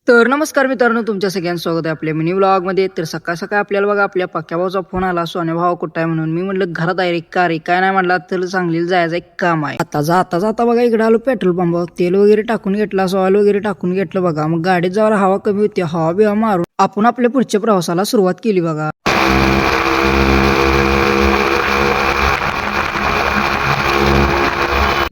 तर नमस्कार मित्रांनो, तुमच्या सगळ्यांचं स्वागत आहे आपल्या मिनी व्लॉगमध्ये. तर सकाळ सकाळ आपल्याला बघा आपल्या पक्या भाऊचा फोन आला, सोन्या भाऊ कुठं आहे म्हणून. मी म्हटलं घरात आहे रे. का रे काय नाही म्हटलं तर सांगलीला जायचं एक काम आहे. आता जाता बघा इकडे आलो पेट्रोल पंपावर, तेल वगैरे टाकून घेतला, ऑइल वगैरे टाकून घेतलं बघा. मग गाडीत जायला हवा कमी होती, हवा बिवा मारून आपण आपल्या पुढच्या प्रवासाला सुरुवात केली बघा.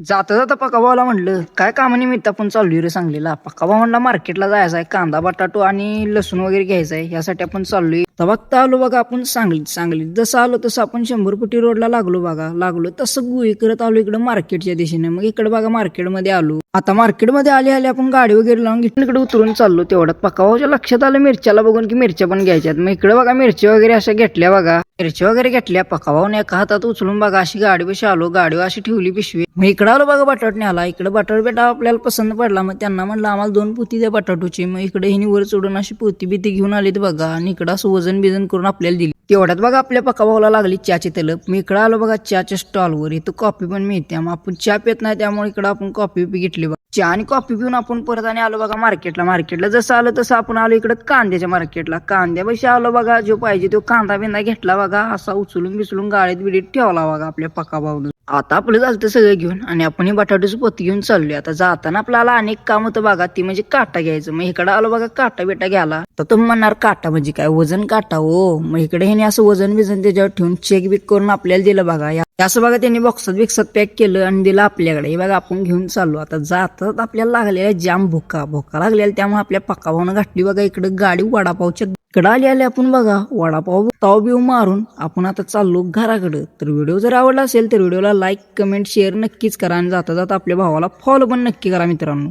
जाता जाता पक्काभाऊला म्हणलं काय कामानिमित्त आपण चाललोय रे सांगलीला. पक्काभाऊ म्हणला मार्केटला जायचं आहे, कांदा बटाटो आणि लसूण वगैरे घ्यायचं आहे, यासाठी आपण चाललोय. तर बघता आलो बघा आपण सांगलीत जसं आलो तसं आपण 100 फुटी रोडला लागलो तसं गुई करत आलो इकडे मार्केटच्या दिशेने. मग इकडे बघा मार्केटमध्ये आलो. आता मार्केटमध्ये आले आपण गाडी वगैरे लावून इकडे उतरून चाललो. तेवढ्यात पक्काभाऊच्या लक्षात आलं मिरच्याला बघून की मिरच्या पण घ्यायच्यात. मग इकडे बघा मिरच्या वगैरे अशा घेतल्या बघा, मिरच्या वगैरे घेतल्या. पक्काभाऊने एका हातात उचलून बघा अशी गाडी बशी आलो, गाडीवर अशी ठेवली पिशवी. मग इकडे आलो बघा बटाटने आला. इकडे बटाट बेटा आपल्याला पसंत पडला. मग त्यांना म्हणलं आम्हाला 2 पोती द्या बटाटोची. मग इकडे हिनी वर चढून अशी पोती बिती घेऊन आलीत बघा आणि इकडं असं वजन बिजन करून आपल्याला दिली. तेवढ्यात बघा आपल्या पक्काभाऊला लागली चहाची तलप. मी इकडे आलो बघा चहाच्या स्टॉलवर. इथं कॉफी पण मिळते. मग आपण चहा पित नाही त्यामुळे इकडे आपण कॉफी घेतली बघा. चहा आणि कॉफी पिऊन आपण परत आणि आलो बघा मार्केटला जसं आलं तसं आपण आलो इकडे कांद्याच्या मार्केटला. कांद्यापाशी आलो बघा, जो पाहिजे तो कांदा बिंदा घेतला बघा, असा उचलून बिचलून गाडीत बिडीत ठेवला बघा आपल्या पक्काभाऊनं. आता आपलं झालं सगळं घेऊन आणि आपण हे बटाट्याचं पोती घेऊन चाललोय. आता जाताना आपल्याला अनेक काम होतं बघा, ती म्हणजे काटा घ्यायचं. मग इकडे आलो बघा काटा बिटा घ्यायला. तर तुम्ही म्हणणार काटा म्हणजे काय, वजन काटा हो. मग इकडे ह्याने असं वजन बिजन त्याच्यावर ठेवून चेक बिक करून आपल्याला दिलं बघा. असं बघा त्यांनी बॉक्सात पॅक केलं आणि दिलं आपल्याकडे. हे बघा आपण घेऊन चाललो. आता जातात आपल्याला लागलेला जाम भुका लागलेला, त्यामुळे आपल्या पक्काभाऊनं घातली बघा इकडे गाडी वडापावच्या. इकडं आले आपण बघा वडापाव ताव बिव मारून आपण आता चाललो घराकडे. तर व्हिडिओ जर आवडला असेल तर व्हिडिओला लाईक कमेंट शेअर नक्कीच करा आणि जाता जाता आपल्या भावाला फॉलो पण नक्की करा मित्रांनो.